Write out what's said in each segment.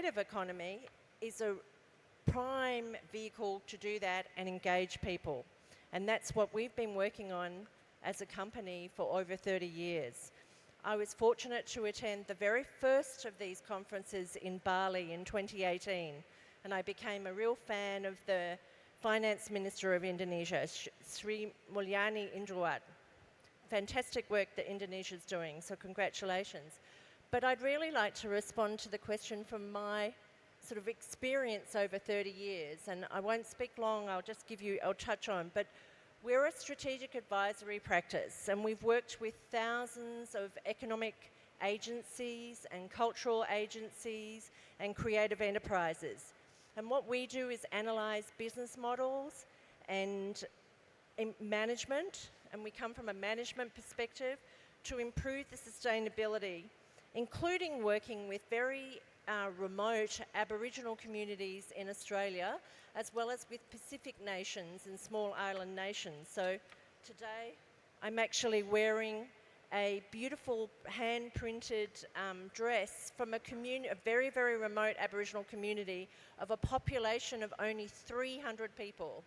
creative economy is a prime vehicle to do that and engage people. And that's what we've been working on as a company for over 30 years. I was fortunate to attend the very first of these conferences in Bali in 2018, and I became a real fan of the Finance Minister of Indonesia, Sri Mulyani Indrawat. Fantastic work that Indonesia's doing, so congratulations. But I'd really like to respond to the question from my sort of experience over 30 years, and I won't speak long, I'll touch on, but we're a strategic advisory practice, and we've worked with thousands of economic agencies and cultural agencies and creative enterprises. And what we do is analyse business models and management, and we come from a management perspective to improve the sustainability, including working with very remote Aboriginal communities in Australia, as well as with Pacific nations and small island nations. So today I'm actually wearing a beautiful hand-printed dress from a very, very remote Aboriginal community of a population of only 300 people.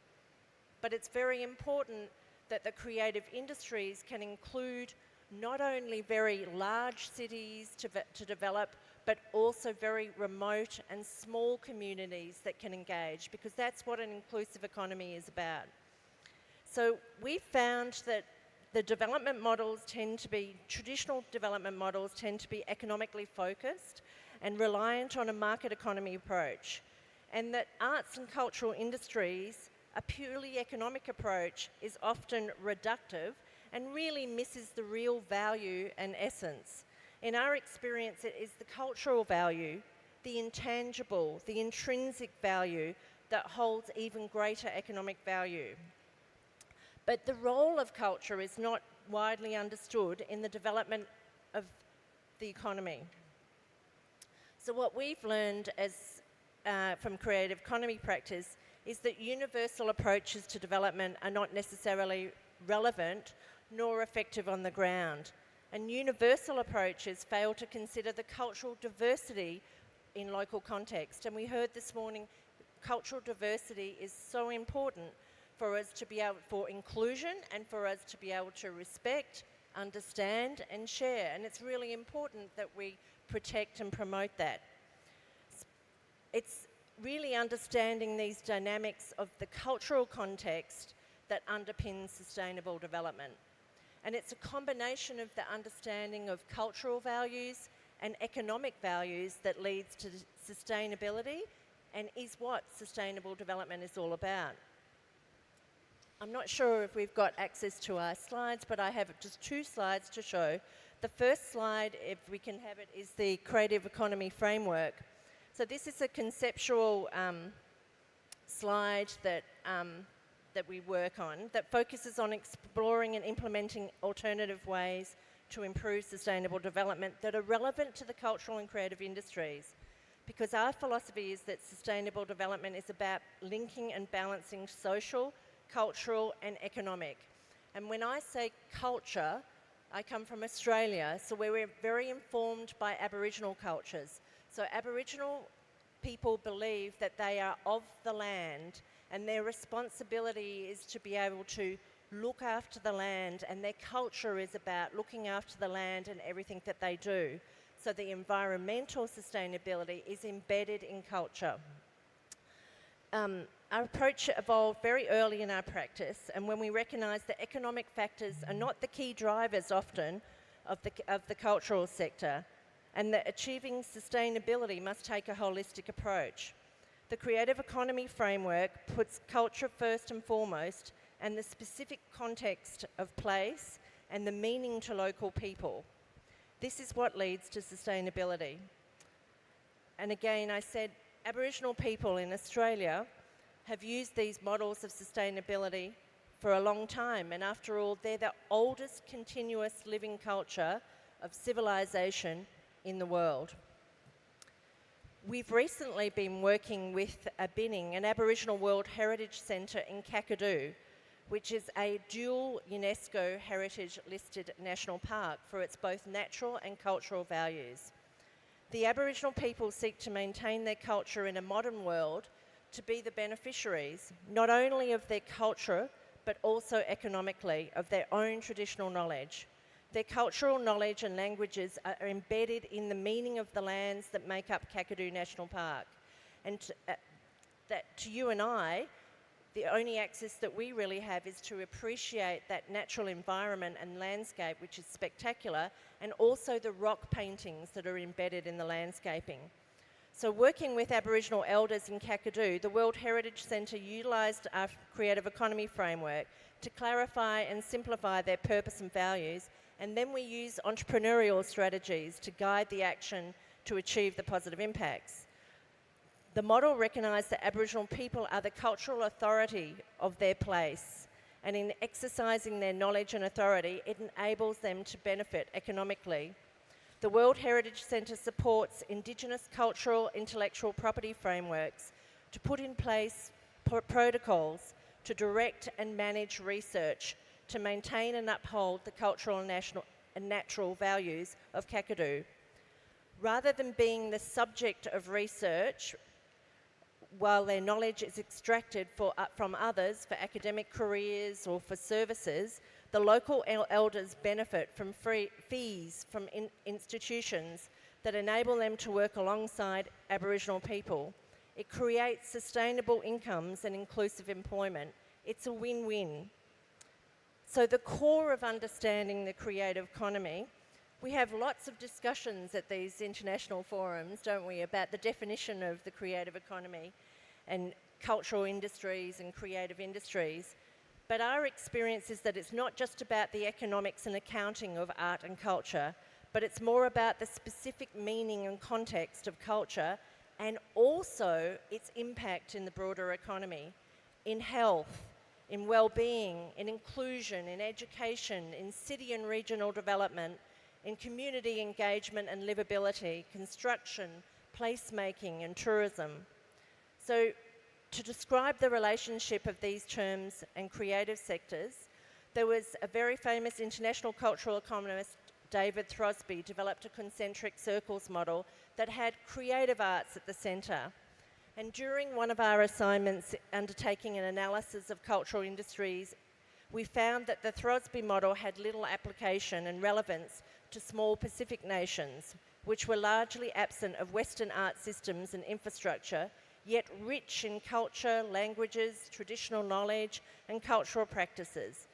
But it's very important that the creative industries can include not only very large cities to develop, but also very remote and small communities that can engage, because that's what an inclusive economy is about. So we found that the development models traditional development models tend to be economically focused and reliant on a market economy approach, and that arts and cultural industries, a purely economic approach, is often reductive and really misses the real value and essence. In our experience, it is the cultural value, the intangible, the intrinsic value that holds even greater economic value. But the role of culture is not widely understood in the development of the economy. So what we've learned from creative economy practice is that universal approaches to development are not necessarily relevant nor effective on the ground. And universal approaches fail to consider the cultural diversity in local context. And we heard this morning, cultural diversity is so important for us to be able, for inclusion, and for us to be able to respect, understand and share. And it's really important that we protect and promote that. It's really understanding these dynamics of the cultural context that underpins sustainable development. And it's a combination of the understanding of cultural values and economic values that leads to sustainability and is what sustainable development is all about. I'm not sure if we've got access to our slides, but I have just 2 slides to show. The first slide, if we can have it, is the creative economy framework. So this is a conceptual slide that we work on that focuses on exploring and implementing alternative ways to improve sustainable development that are relevant to the cultural and creative industries. Because our philosophy is that sustainable development is about linking and balancing social, cultural and economic. And when I say culture, I come from Australia, so we're very informed by Aboriginal cultures. So Aboriginal people believe that they are of the land, and their responsibility is to be able to look after the land, and their culture is about looking after the land and everything that they do. So the environmental sustainability is embedded in culture. Our approach evolved very early in our practice, and when we recognised that economic factors are not the key drivers often of the cultural sector, and that achieving sustainability must take a holistic approach. The creative economy framework puts culture first and foremost, and the specific context of place and the meaning to local people. This is what leads to sustainability. And again, I said Aboriginal people in Australia have used these models of sustainability for a long time, and after all, they're the oldest continuous living culture of civilization in the world. We've recently been working with Binning, an Aboriginal World Heritage Centre in Kakadu, which is a dual UNESCO heritage listed national park for its both natural and cultural values. The Aboriginal people seek to maintain their culture in a modern world to be the beneficiaries, not only of their culture, but also economically of their own traditional knowledge. Their cultural knowledge and languages are embedded in the meaning of the lands that make up Kakadu National Park. And that to you and I, the only access that we really have is to appreciate that natural environment and landscape, which is spectacular, and also the rock paintings that are embedded in the landscaping. So working with Aboriginal elders in Kakadu, the World Heritage Centre utilised our creative economy framework to clarify and simplify their purpose and values, and then we use entrepreneurial strategies to guide the action to achieve the positive impacts. The model recognised that Aboriginal people are the cultural authority of their place, and in exercising their knowledge and authority, it enables them to benefit economically. The World Heritage Centre supports Indigenous cultural intellectual property frameworks to put in place protocols to direct and manage research to maintain and uphold the cultural and natural values of Kakadu. Rather than being the subject of research, while their knowledge is extracted from others for academic careers or for services, the local elders benefit from fees from institutions that enable them to work alongside Aboriginal people. It creates sustainable incomes and inclusive employment. It's a win-win. So the core of understanding the creative economy, we have lots of discussions at these international forums, don't we, about the definition of the creative economy and cultural industries and creative industries. But our experience is that it's not just about the economics and accounting of art and culture, but it's more about the specific meaning and context of culture and also its impact in the broader economy, in health, in well-being, in inclusion, in education, in city and regional development, in community engagement and livability, construction, placemaking and tourism. So to describe the relationship of these terms and creative sectors, there was a very famous international cultural economist, David Throsby, developed a concentric circles model that had creative arts at the centre. And during one of our assignments undertaking an analysis of cultural industries, we found that the Throsby model had little application and relevance to small Pacific nations, which were largely absent of Western art systems and infrastructure, yet rich in culture, languages, traditional knowledge, and cultural practices.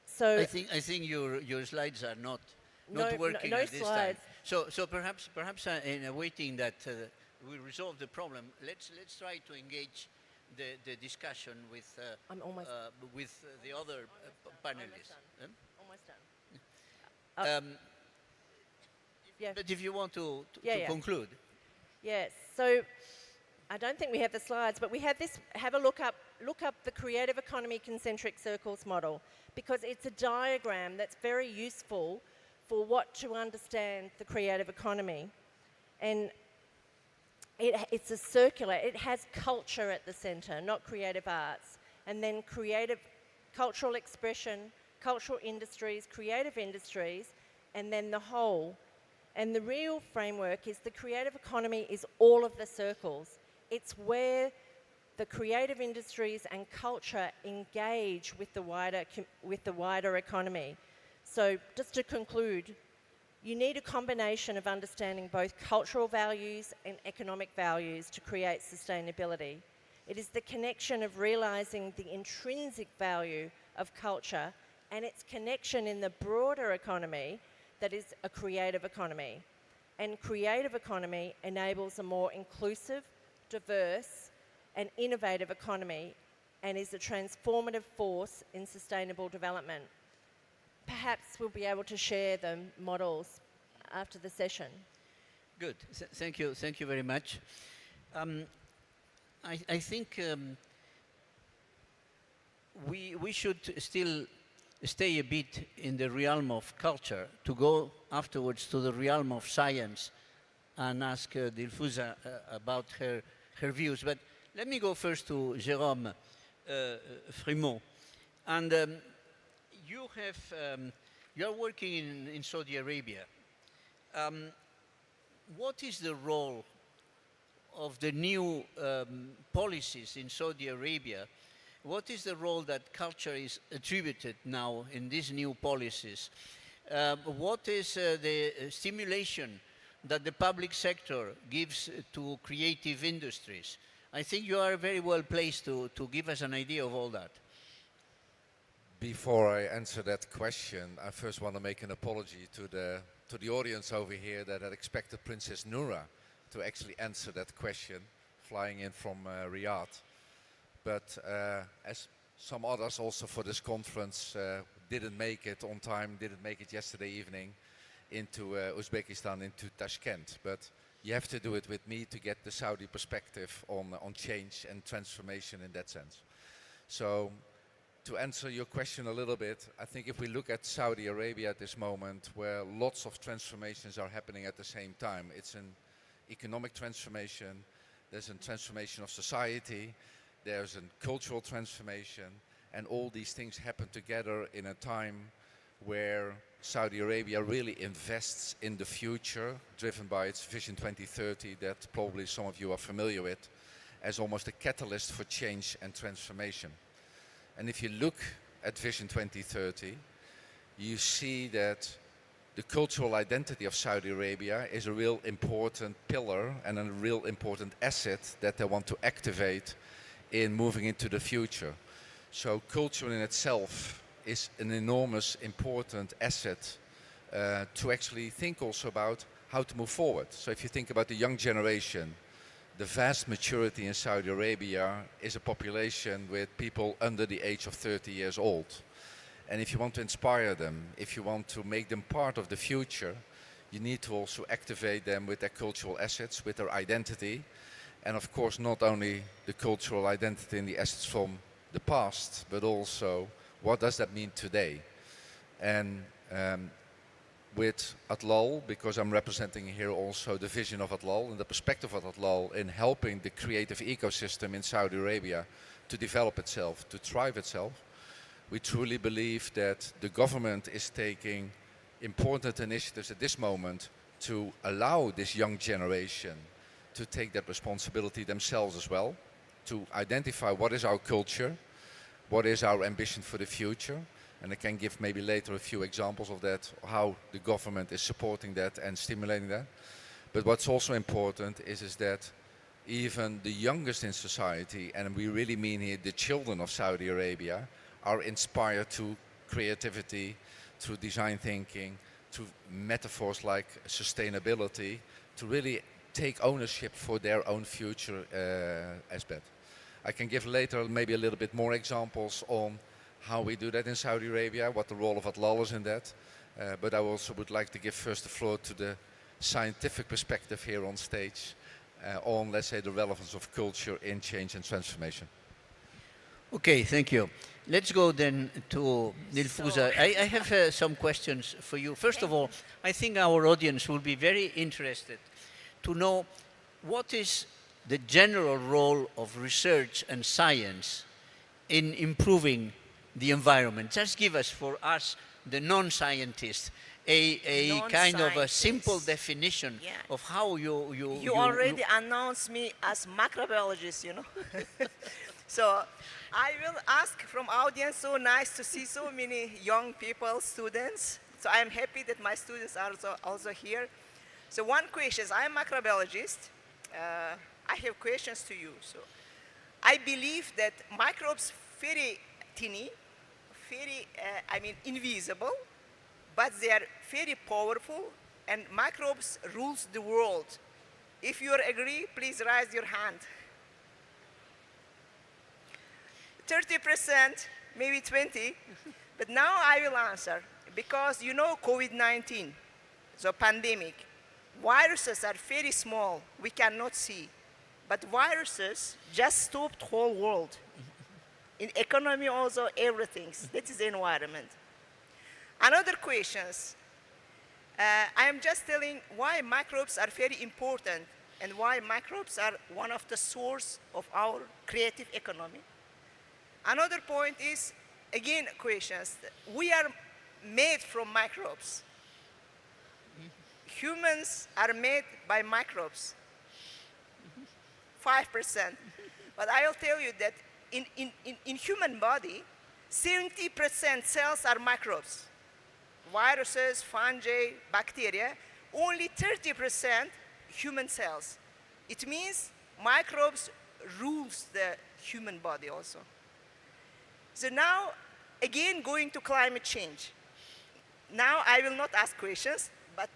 So I think your slides are not working no at this slides. time. So perhaps in awaiting that we resolve the problem, let's try to engage the discussion with the other panelists. Almost done. Yeah. But if you want to conclude. Yes. So I don't think we have the slides, but we have this. Have a look up the creative economy concentric circles model, because it's a diagram that's very useful for what to understand the creative economy. And it's a circular, it has culture at the centre, not creative arts. And then cultural expression, cultural industries, creative industries, and then the whole. And the real framework is the creative economy is all of the circles. It's where the creative industries and culture engage with the wider economy. So just to conclude, you need a combination of understanding both cultural values and economic values to create sustainability. It is the connection of realising the intrinsic value of culture and its connection in the broader economy that is a creative economy. And creative economy enables a more inclusive, diverse and innovative economy and is a transformative force in sustainable development. Perhaps we'll be able to share the models after the session. Good. Thank you very much. I think we should still stay a bit in the realm of culture to go afterwards to the realm of science and ask Dilfuza about her views. But let me go first to Jérôme Frimont. And you are working in Saudi Arabia. what is the role of the new policies in Saudi Arabia? What is the role that culture is attributed now in these new policies? What is the stimulation that the public sector gives to creative industries? I think you are very well placed to give us an idea of all that. Before I answer that question, I first want to make an apology to the audience over here that had expected Princess Noura to actually answer that question, flying in from Riyadh. But as some others also for this conference didn't make it on time, didn't make it yesterday evening into Uzbekistan, into Tashkent. But you have to do it with me to get the Saudi perspective on change and transformation in that sense. So to answer your question a little bit, I think if we look at Saudi Arabia at this moment, where lots of transformations are happening at the same time, it's an economic transformation, there's a transformation of society, there's a cultural transformation, and all these things happen together in a time where Saudi Arabia really invests in the future, driven by its Vision 2030 that probably some of you are familiar with, as almost a catalyst for change and transformation. And if you look at Vision 2030, you see that the cultural identity of Saudi Arabia is a real important pillar and a real important asset that they want to activate in moving into the future. So culture in itself is an enormous important asset to actually think also about how to move forward. So if you think about the young generation, the vast majority in Saudi Arabia is a population with people under the age of 30 years old. And if you want to inspire them, if you want to make them part of the future, you need to also activate them with their cultural assets, with their identity. And of course, not only the cultural identity and the assets from the past, but also what does that mean today? And with Atlal, because I'm representing here also the vision of Atlal and the perspective of Atlal in helping the creative ecosystem in Saudi Arabia to develop itself, to thrive itself, we truly believe that the government is taking important initiatives at this moment to allow this young generation to take that responsibility themselves as well, to identify what is our culture, what is our ambition for the future. And I can give maybe later a few examples of that, how the government is supporting that and stimulating that. But what's also important is that even the youngest in society, and we really mean here the children of Saudi Arabia, are inspired to creativity, through design thinking, through metaphors like sustainability, to really take ownership for their own future aspect. I can give later maybe a little bit more examples on how we do that in Saudi Arabia, what the role of Atlal is in that. But I also would like to give first the floor to the scientific perspective here on stage on, let's say, the relevance of culture in change and transformation. Okay, thank you. Let's go then to Nilfuza. I have some questions for you. First of all, I think our audience will be very interested to know what is the general role of research and science in improving the environment. Just give us, for us, the non-scientists, a kind of a simple definition of how you already announced me as microbiologist, you know. So I will ask from audience, so nice to see so many young people, students. So I am happy that my students are also here. So one question is, I am a microbiologist. I have questions to you. So I believe that microbes very tiny, very, invisible, but they are very powerful, and microbes rules the world. If you agree, please raise your hand. 30%, maybe 20, but now I will answer, because you know COVID-19, the pandemic, viruses are very small, we cannot see, but viruses just stopped whole world. In economy also, everything, that is the environment. Another questions, I am just telling why microbes are very important and why microbes are one of the source of our creative economy. Another point is, again, questions. We are made from microbes. humans are made by microbes. 5%. But I will tell you that in human body, 70% cells are microbes. Viruses, fungi, bacteria, only 30% human cells. It means microbes rules the human body also. So now, again, going to climate change. Now I will not ask questions, but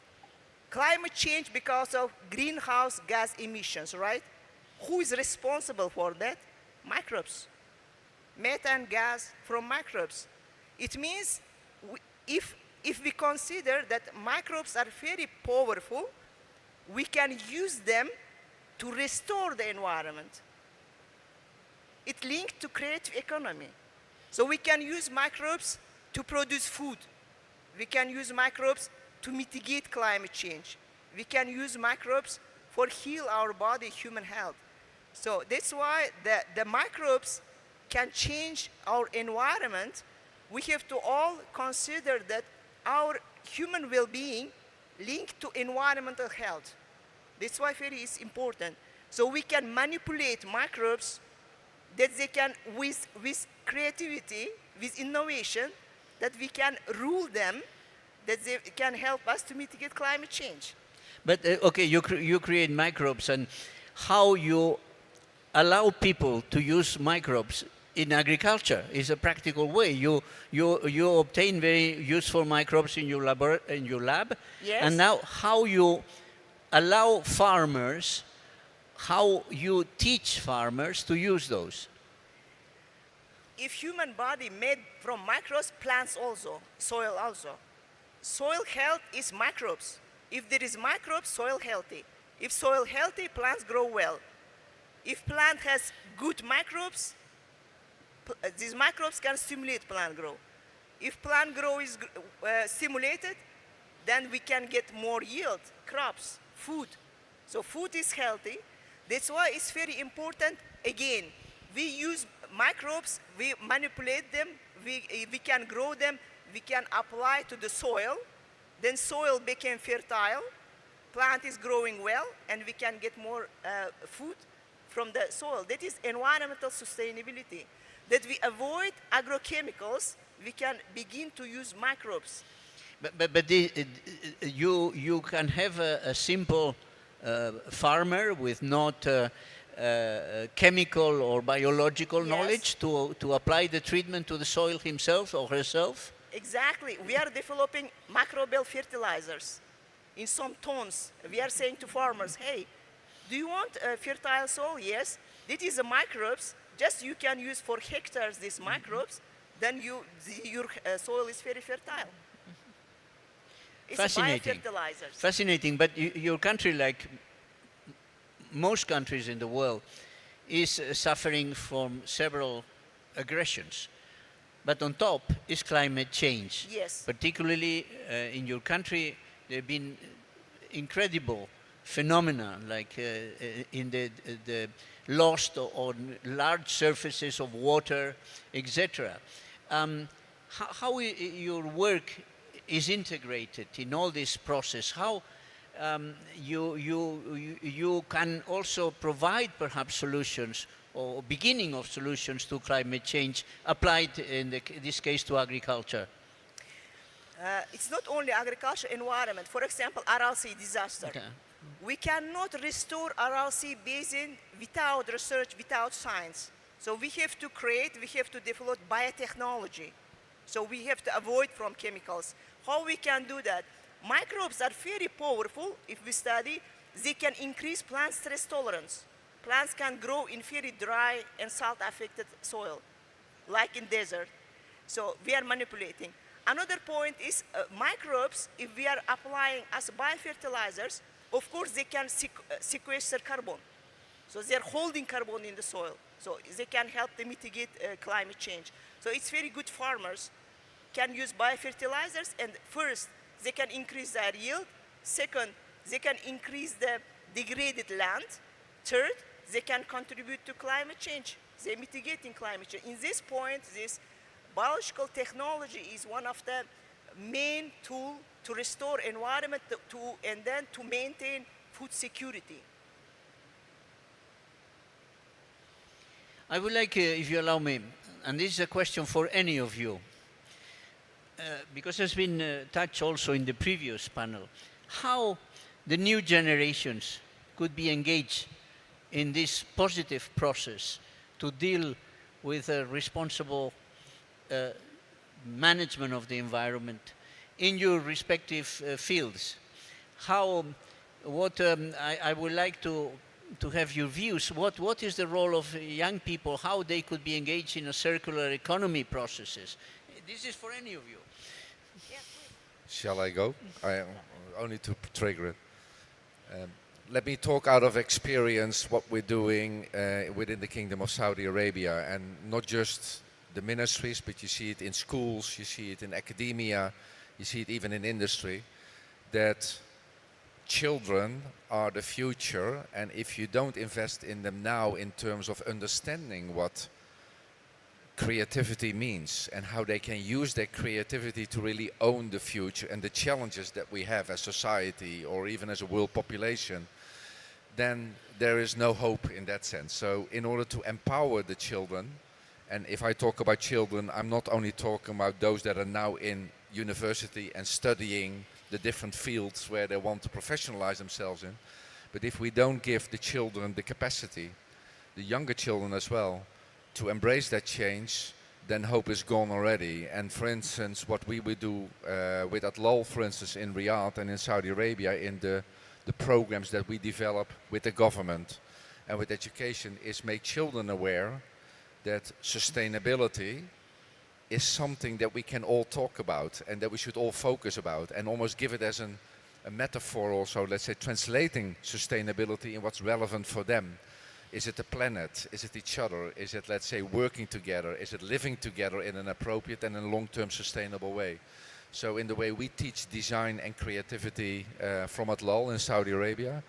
climate change because of greenhouse gas emissions, right? Who is responsible for that? Microbes. Methane gas from microbes. It means if we consider that microbes are very powerful, we can use them to restore the environment. It linked to creative economy. So we can use microbes to produce food. We can use microbes to mitigate climate change. We can use microbes for heal our body, human health. So that's why the microbes can change our environment. We have to all consider that our human well-being linked to environmental health. That's why very is important. So we can manipulate microbes that they can, with creativity, with innovation, that we can rule them, that they can help us to mitigate climate change. But okay, you create microbes, and how you allow people to use microbes in agriculture is a practical way. You obtain very useful microbes in your lab, Yes. and now how you allow farmers, how you teach farmers to use those. If human body made from microbes, plants also, soil also. Soil health is microbes. If there is microbes, soil healthy. If soil healthy, plants grow well. If plant has good microbes, these microbes can stimulate plant growth. If plant growth is stimulated, then we can get more yield, crops, food. So food is healthy. That's why it's very important. Again, we use microbes, we manipulate them, we can grow them, we can apply to the soil. Then soil became fertile, plant is growing well, and we can get more food from the soil. That is environmental sustainability. That we avoid agrochemicals, we can begin to use microbes. But you can have a simple farmer with not chemical or biological Yes. knowledge to apply the treatment to the soil himself or herself? Exactly. We are developing microbial fertilizers in some tons. We are saying to farmers, hey, do you want a fertile soil? Yes. This is the microbes. Just you can use for hectares these microbes. Then your soil is very fertile. It's Fascinating. biofertilizers. Fascinating. But your country, like most countries in the world, is suffering from several aggressions. But on top is climate change. Yes. Particularly in your country, there have been incredible phenomena like in the lost on large surfaces of water, etc. How your work is integrated in all this process? How you can also provide perhaps solutions or beginning of solutions to climate change applied in this case to agriculture? It's not only agriculture, environment. For example, RLC disaster. Okay. We cannot restore RLC basin without research, without science. So we have to create, we have to develop biotechnology. So we have to avoid from chemicals. How we can do that? Microbes are very powerful. If we study, they can increase plant stress tolerance. Plants can grow in very dry and salt-affected soil, like in desert. So we are manipulating. Another point is microbes, if we are applying as biofertilizers, of course they can sequester carbon. So they're holding carbon in the soil. So they can help to mitigate climate change. So it's very good farmers can use biofertilizers, and first, they can increase their yield. Second, they can increase the degraded land. Third, they can contribute to climate change. They're mitigating climate change. In this point, this biological technology is one of the main tools to restore environment, and then to maintain food security. I would like, if you allow me, and this is a question for any of you, because it's been touched also in the previous panel, how the new generations could be engaged in this positive process to deal with a responsible management of the environment in your respective fields. I would like to have your views. What is the role of young people, how they could be engaged in a circular economy processes? This is for any of you. Shall I go? Only to trigger it. Let me talk out of experience what we're doing within the Kingdom of Saudi Arabia, and not just the ministries, but you see it in schools, you see it in academia, you see it even in industry, that children are the future, and if you don't invest in them now in terms of understanding what creativity means and how they can use their creativity to really own the future and the challenges that we have as society or even as a world population, then there is no hope in that sense. So in order to empower the children, and if I talk about children, I'm not only talking about those that are now in university and studying the different fields where they want to professionalize themselves in, but if we don't give the children the capacity, the younger children as well, to embrace that change, then hope is gone already. And for instance, what we would do with Atlal, for instance, in Riyadh and in Saudi Arabia, in the programs that we develop with the government and with education, is make children aware that sustainability is something that we can all talk about and that we should all focus about, and almost give it as a metaphor also, let's say, translating sustainability in what's relevant for them. Is it the planet? Is it each other? Is it, let's say, working together? Is it living together in an appropriate and a long-term sustainable way? So in the way we teach design and creativity from Atlal in Saudi Arabia,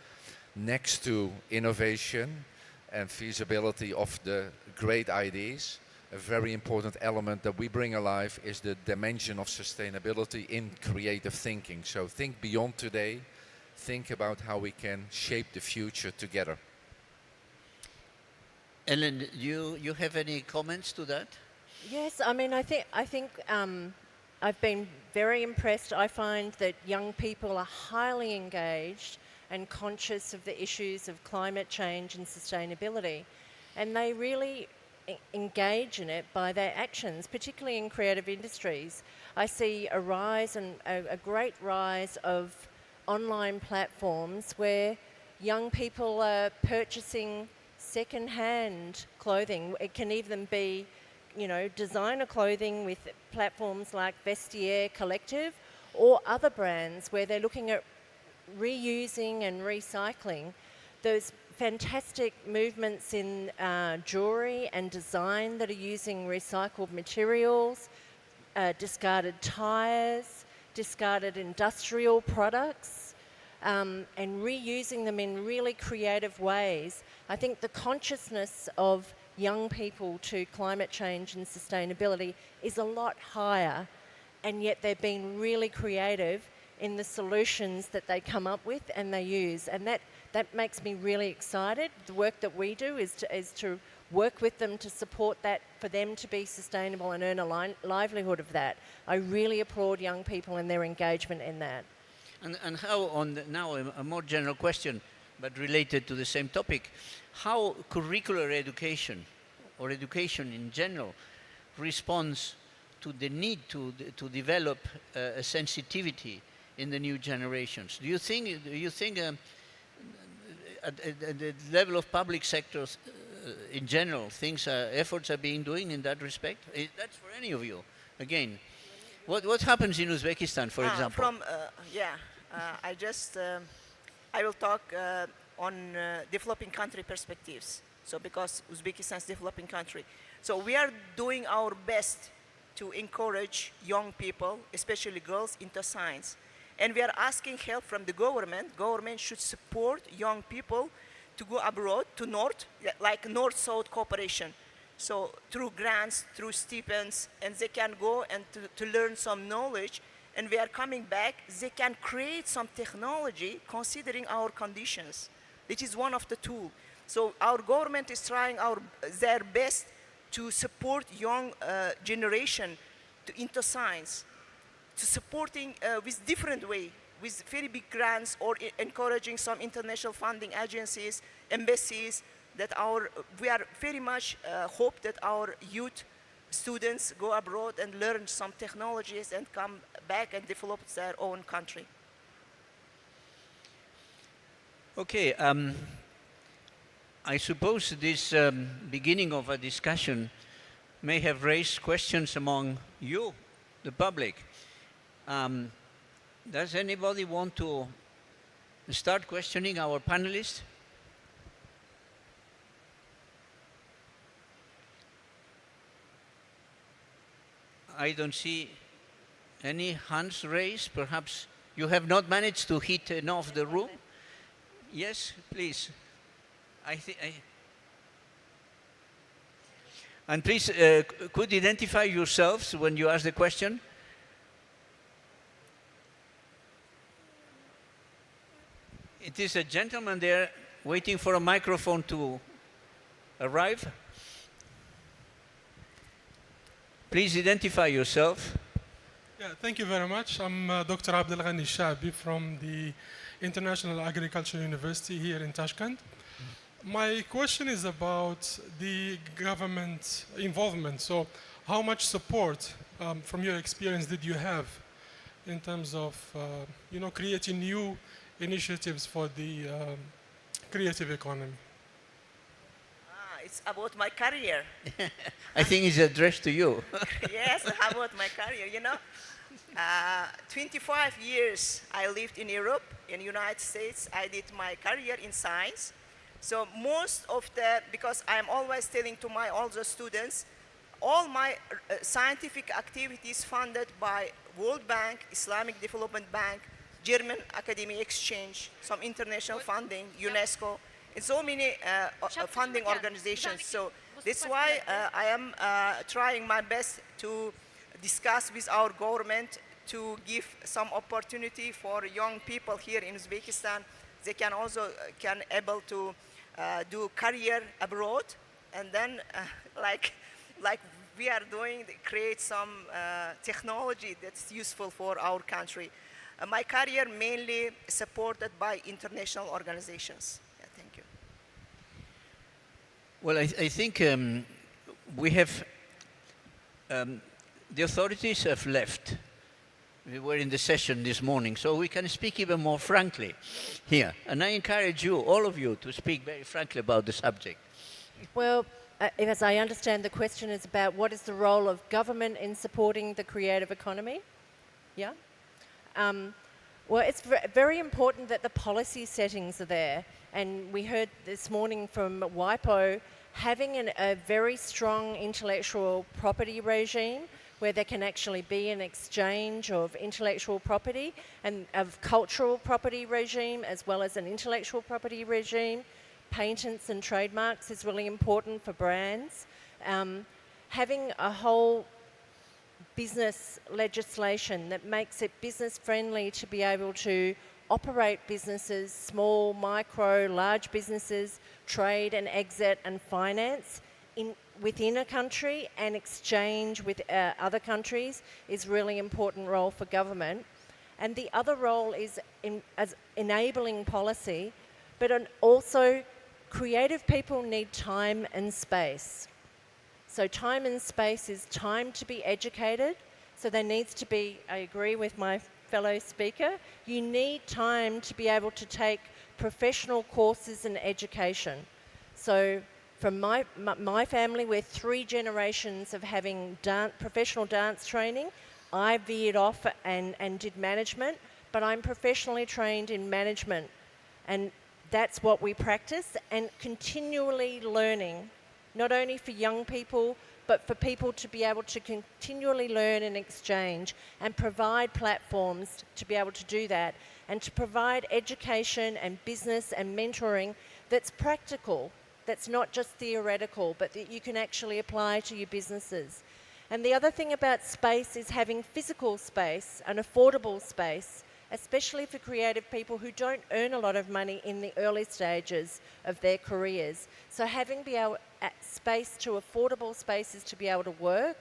next to innovation and feasibility of the great ideas, a very important element that we bring alive is the dimension of sustainability in creative thinking. So think beyond today, think about how we can shape the future together. Ellen, you have any comments to that? Yes, I mean, I think I've been very impressed. I find that young people are highly engaged and conscious of the issues of climate change and sustainability, and they really engage in it by their actions, particularly in creative industries. I see a rise and a great rise of online platforms where young people are purchasing second-hand clothing. It can even be, designer clothing with platforms like Vestiaire Collective or other brands where they're looking at reusing and recycling. Those fantastic movements in jewellery and design that are using recycled materials, discarded tyres, discarded industrial products, and reusing them in really creative ways. I think the consciousness of young people to climate change and sustainability is a lot higher, and yet they're being really creative in the solutions that they come up with and they use. And that makes me really excited. The work that we do is to work with them to support that, for them to be sustainable and earn a livelihood of that. I really applaud young people and their engagement in that. And how, now a more general question, but related to the same topic, how curricular education, or education in general, responds to the need to develop a sensitivity in the new generations? Do you think at the level of public sectors in general, efforts are being doing in that respect? That's for any of you. Again, what happens in Uzbekistan, for example? I will talk on developing country perspectives. So because Uzbekistan is a developing country. So we are doing our best to encourage young people, especially girls, into science. And we are asking help from the government. Government should support young people to go abroad to North, like North-South cooperation. So through grants, through stipends, and they can go and to learn some knowledge and we are coming back, they can create some technology considering our conditions. This is one of the tools. So our government is trying their best to support young generation into science, to supporting with different way, with very big grants or encouraging some international funding agencies, embassies, that we are very much hope that our youth students go abroad and learn some technologies and come back and develop their own country. Okay, I suppose this beginning of a discussion may have raised questions among you, the public. Does anybody want to start questioning our panelists? I don't see any hands raised. Perhaps you have not managed to hit enough the room? Yes, please. And please, could identify yourselves when you ask the question. It is a gentleman there waiting for a microphone to arrive. Please identify yourself. Yeah, thank you very much. I'm Dr. Abdel Ghani Shabi from the International Agricultural University here in Tashkent. My question is about the government involvement. So how much support from your experience did you have in terms of creating new initiatives for the creative economy? It's about my career. I think it's addressed to you. Yes, about my career. 25 years I lived in Europe, in the United States. I did my career in science. So most of because I'm always telling to all the students, all my scientific activities funded by World Bank, Islamic Development Bank, German Academy Exchange, some international funding, UNESCO, and so many funding organizations. So that's why I am trying my best to discuss with our government to give some opportunity for young people here in Uzbekistan. They can also able to do career abroad, and then like we are doing, create some technology that's useful for our country. My career mainly supported by international organizations. Yeah, thank you. Well, I think we have, the authorities have left. We were in the session this morning, so we can speak even more frankly here. And I encourage you, all of you, to speak very frankly about the subject. Well, as I understand, the question is about what is the role of government in supporting the creative economy? Yeah? Well, it's very important that the policy settings are there. And we heard this morning from WIPO, having a very strong intellectual property regime where there can actually be an exchange of intellectual property and of cultural property regime as well as an intellectual property regime. Patents and trademarks is really important for brands. Having a whole business legislation that makes it business friendly to be able to operate businesses, small, micro, large businesses, trade and exit and finance within a country and exchange with other countries is really important role for government. And the other role is as enabling policy, but also creative people need time and space. So time and space is time to be educated. So there needs to be, I agree with my fellow speaker, you need time to be able to take professional courses in education. So from my family, we're 3 generations of having professional dance training. I veered off and did management, but I'm professionally trained in management. And that's what we practice, and continually learning, not only for young people, but for people to be able to continually learn and exchange and provide platforms to be able to do that, and to provide education and business and mentoring that's practical, that's not just theoretical, but that you can actually apply to your businesses. And the other thing about space is having physical space, an affordable space, especially for creative people who don't earn a lot of money in the early stages of their careers. So having space to affordable spaces to be able to work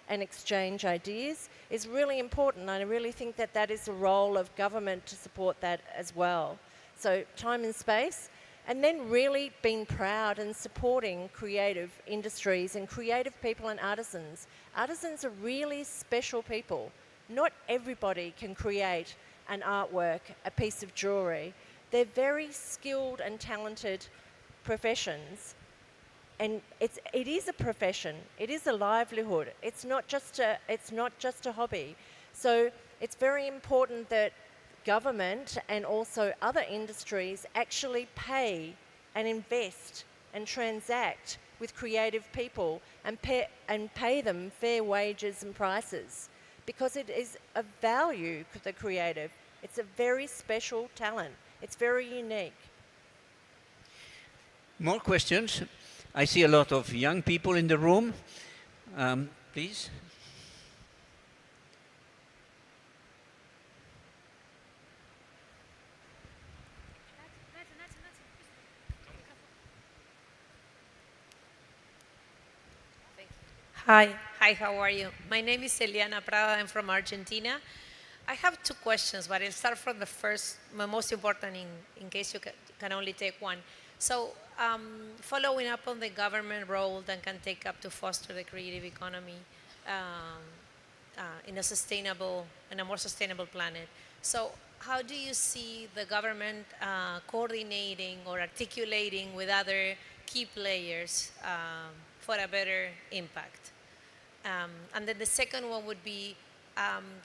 and exchange ideas is really important. And I really think that that is the role of government to support that as well. So time and space, and then really being proud and supporting creative industries and creative people and artisans. Artisans are really special people. Not everybody can create an artwork, a piece of jewellery. They're very skilled and talented professions. And it is a profession. It is a livelihood. It's not just a hobby. So it's very important that government and also other industries actually pay and invest and transact with creative people and pay them fair wages and prices, because it is a value for the creative. It's a very special talent. It's very unique. More questions? I see a lot of young people in the room. Please. Hi, how are you? My name is Eliana Prada, I'm from Argentina. I have two questions, but I'll start from the first, the most important in case you can only take one. So, following up on the government role that can take up to foster the creative economy in a more sustainable planet. So, how do you see the government coordinating or articulating with other key players for a better impact? And then the second one would be,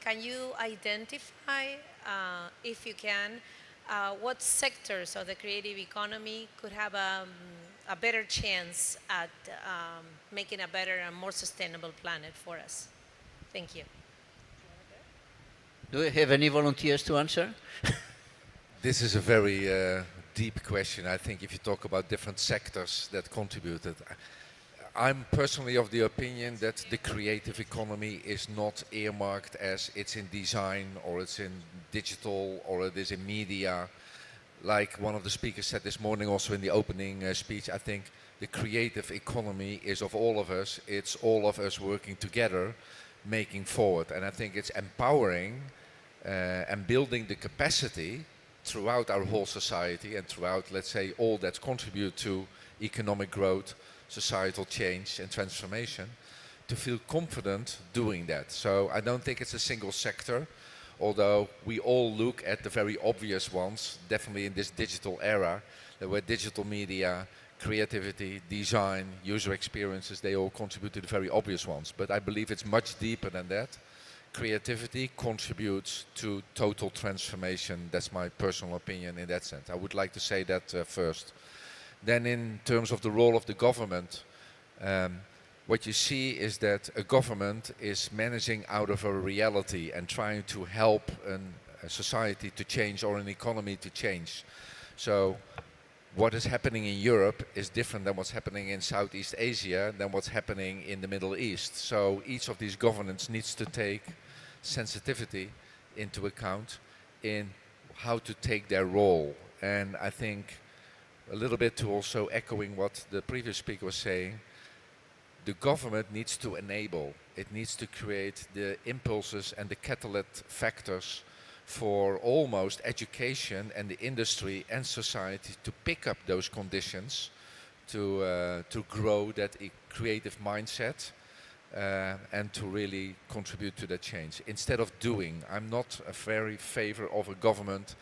can you identify, if you can, what sectors of the creative economy could have a better chance at making a better and more sustainable planet for us? Thank you. Do you have any volunteers to answer? This is a very deep question. I think if you talk about different sectors that contributed, I'm personally of the opinion that the creative economy is not earmarked as it's in design or it's in digital or it is in media. Like one of the speakers said this morning also in the opening speech, I think the creative economy is of all of us. It's all of us working together, making forward. And I think it's empowering and building the capacity throughout our whole society and throughout, let's say, all that contribute to economic growth, societal change and transformation, to feel confident doing that. So I don't think it's a single sector, although we all look at the very obvious ones, definitely in this digital era, where digital media, creativity, design, user experiences, they all contribute to the very obvious ones. But I believe it's much deeper than that. Creativity contributes to total transformation. That's my personal opinion in that sense. I would like to say that first. Then in terms of the role of the government, what you see is that a government is managing out of a reality and trying to help a society to change or an economy to change. So what is happening in Europe is different than what's happening in Southeast Asia, than what's happening in the Middle East. So each of these governments needs to take sensitivity into account in how to take their role. And I think a little bit to also echoing what the previous speaker was saying, the government needs to enable, it needs to create the impulses and the catalytic factors for almost education and the industry and society to pick up those conditions to grow that creative mindset and to really contribute to that change. Instead of doing, I'm not a very favor of a government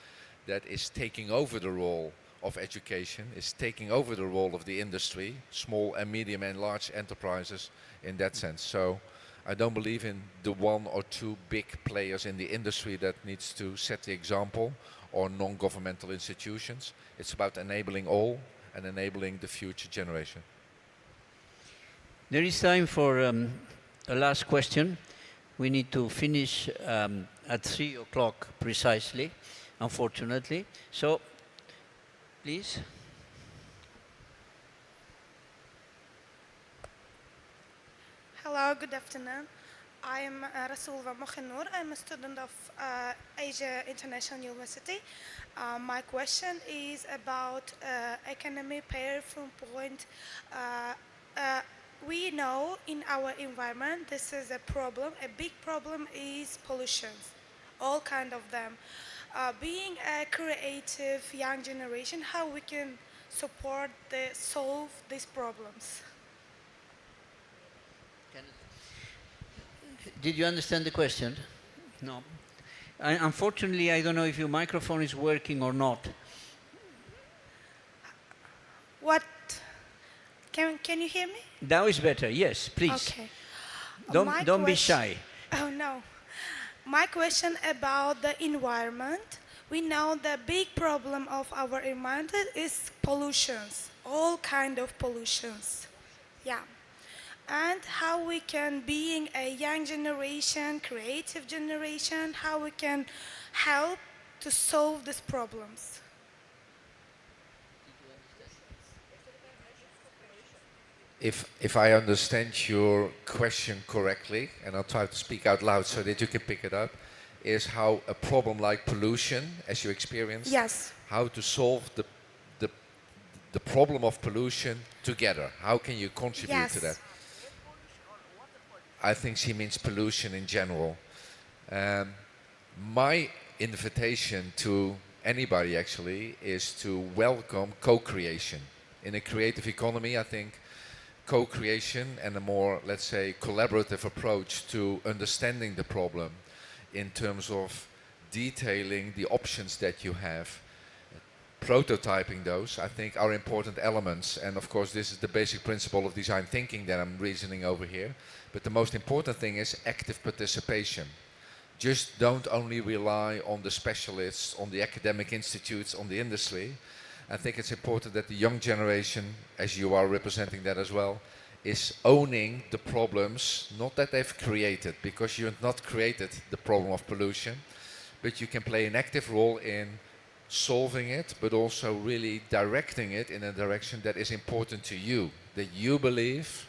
that is taking over the role of education, is taking over the role of the industry, small and medium and large enterprises in that sense. So I don't believe in the one or two big players in the industry that needs to set the example, or non-governmental institutions. It's about enabling all and enabling the future generation. There is time for a last question. We need to finish at 3 o'clock precisely, unfortunately. So, please. Hello, good afternoon. I'm Rasulva Mokhenur. I'm a student of Asia International University. My question is about economy performance point. We know in our environment this is a problem. A big problem is pollution, all kind of them. Being a creative young generation, how we can support solve these problems? Did you understand the question? No. Unfortunately, I don't know if your microphone is working or not. What? Can you hear me? Now is better. Yes, please. Okay. Don't be shy. Oh no. My question about the environment. We know the big problem of our environment is pollutions, all kind of pollutions. Yeah. And how we can, being a young generation, creative generation, how we can help to solve these problems. If I understand your question correctly, and I'll try to speak out loud so that you can pick it up, is how a problem like pollution, as you experienced, Yes. how to solve the problem of pollution together. How can you contribute to that? Yes. I think she means pollution in general. My invitation to anybody actually is to welcome co-creation. In a creative economy, I think co-creation and a more, let's say, collaborative approach to understanding the problem in terms of detailing the options that you have, prototyping those, I think are important elements. And of course, this is the basic principle of design thinking that I'm reasoning over here. But the most important thing is active participation. Just don't only rely on the specialists, on the academic institutes, on the industry. I think it's important that the young generation, as you are representing that as well, is owning the problems, not that they've created, because you've not created the problem of pollution, but you can play an active role in solving it, but also really directing it in a direction that is important to you, that you believe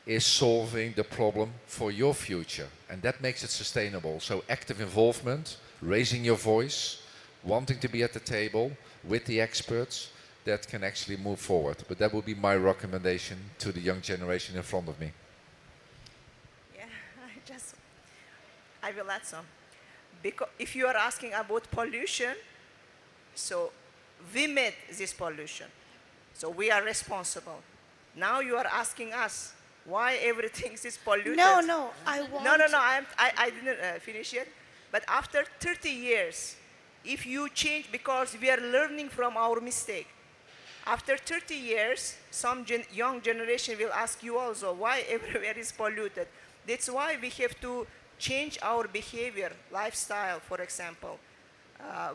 is solving the problem for your future. And that makes it sustainable. So active involvement, raising your voice, wanting to be at the table with the experts, that can actually move forward. But that would be my recommendation to the young generation in front of me. Yeah, I will add some. Because if you are asking about pollution, so we made this pollution. So we are responsible. Now you are asking us why everything is polluted. No, I want. No, I didn't finish yet. But after 30 years, if you change, because we are learning from our mistake. After 30 years, some young generation will ask you also why everywhere is polluted. That's why we have to change our behavior, lifestyle, for example.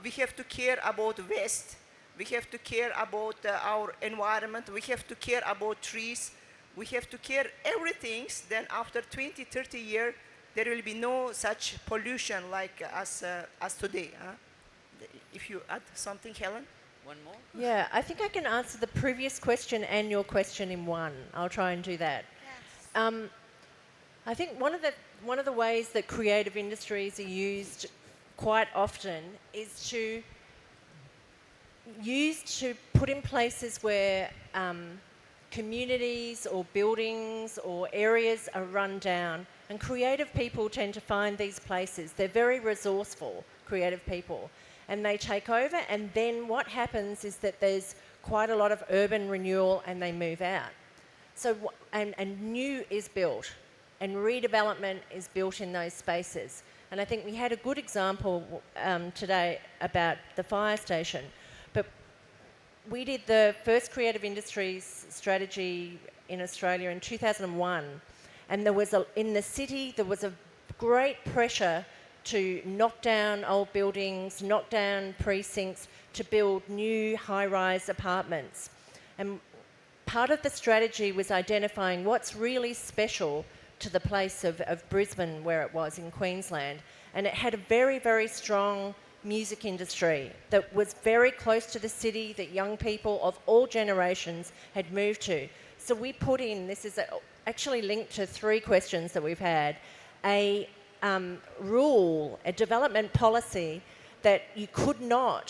We have to care about waste. We have to care about our environment. We have to care about trees. We have to care everything. Then after 20, 30 years, there will be no such pollution like as today. If you add something, Helen? One more? Yeah, I think I can answer the previous question and your question in one. I'll try and do that. Yes. I think one of the ways that creative industries are used quite often is to put in places where communities or buildings or areas are run down, and creative people tend to find these places. They're very resourceful, creative people, and they take over, and then what happens is that there's quite a lot of urban renewal and they move out. So, and new is built, and redevelopment is built in those spaces. And I think we had a good example today about the fire station. But we did the first creative industries strategy in Australia in 2001. And in the city, there was a great pressure to knock down old buildings, knock down precincts, to build new high-rise apartments. And part of the strategy was identifying what's really special to the place of Brisbane, where it was in Queensland. And it had a very, very strong music industry that was very close to the city, that young people of all generations had moved to. So we put in, actually linked to 3 questions that we've had. A rule, a development policy that you could not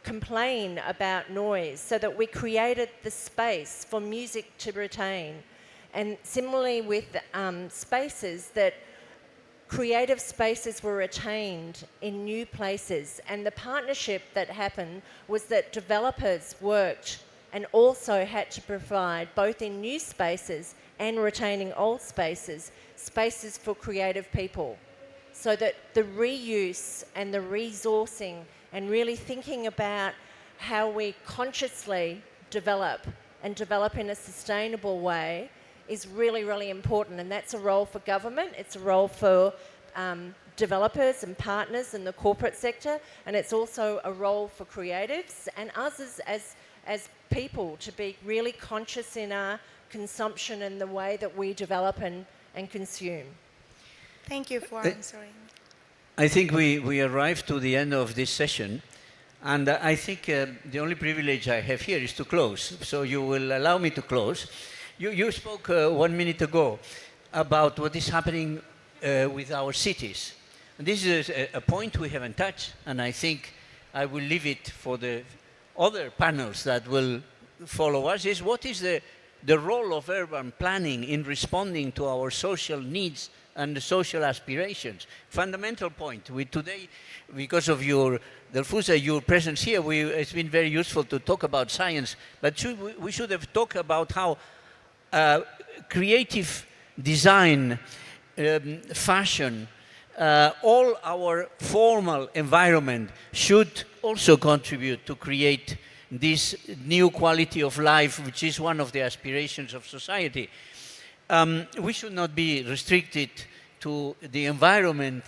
complain about noise, so that we created the space for music to retain. And similarly with spaces, that creative spaces were retained in new places. And the partnership that happened was that developers worked and also had to provide, both in new spaces and retaining old spaces, spaces for creative people. So that the reuse and the resourcing and really thinking about how we consciously develop and develop in a sustainable way is really, really important. And that's a role for government, it's a role for developers and partners in the corporate sector, and it's also a role for creatives and us as people to be really conscious in our consumption and the way that we develop and consume. Thank you for answering. I think we arrived to the end of this session, and I think the only privilege I have here is to close, so you will allow me to close. You spoke 1 minute ago about what is happening with our cities. And this is a point we haven't touched, and I think I will leave it for the other panels that will follow us, is what is the role of urban planning in responding to our social needs and the social aspirations. Fundamental point. We today, because of your presence here, it's been very useful to talk about science, but we should have talked about how creative design, fashion, all our formal environment should also contribute to create this new quality of life, which is one of the aspirations of society. We should not be restricted to the environment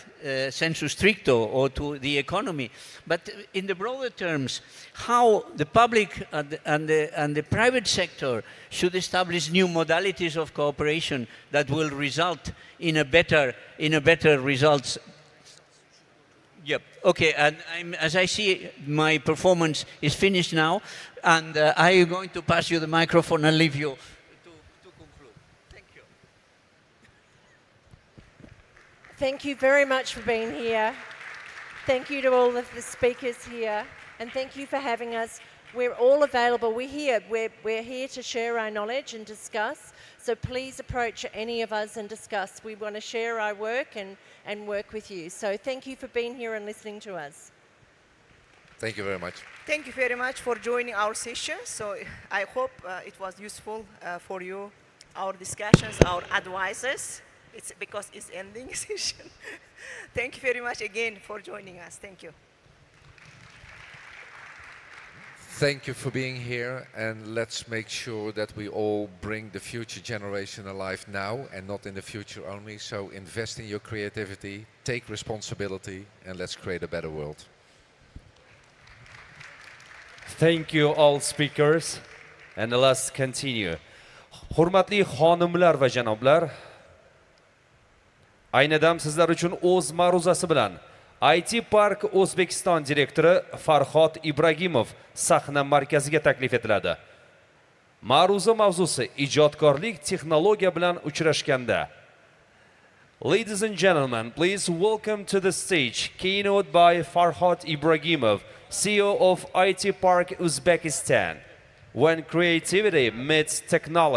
sensu stricto or to the economy, but in the broader terms, how the public and the private sector should establish new modalities of cooperation that will result in a better results. Yep. Okay. And as I see, my performance is finished now, and I'm going to pass you the microphone and leave you to conclude. Thank you. Thank you very much for being here. Thank you to all of the speakers here, and thank you for having us. We're all available. We're here to share our knowledge and discuss. So please approach any of us and discuss. We want to share our work and work with you. So thank you for being here and listening to us. Thank you very much. Thank you very much for joining our session. So I hope it was useful for you, our discussions, our advices. It's because it's ending session. Thank you very much again for joining us. Thank you. Thank you for being here, and let's make sure that we all bring the future generation alive now and not in the future only. So invest in your creativity, take responsibility, and let's create a better world. Thank you all speakers, and let's continue. Hurmatli xonimlar va janoblar, aynadam sizlar uchun o'z ma'ruzasi bilan IT Park O'zbekiston direktori Farhod Ibragimov sahna markaziga taklif etiladi. Ma'ruza mavzusi ijodkorlik texnologiya bilan uchrashganda. Ladies and gentlemen, please welcome to the stage keynote by Farhod Ibragimov, CEO of IT Park Uzbekistan. When creativity meets technology.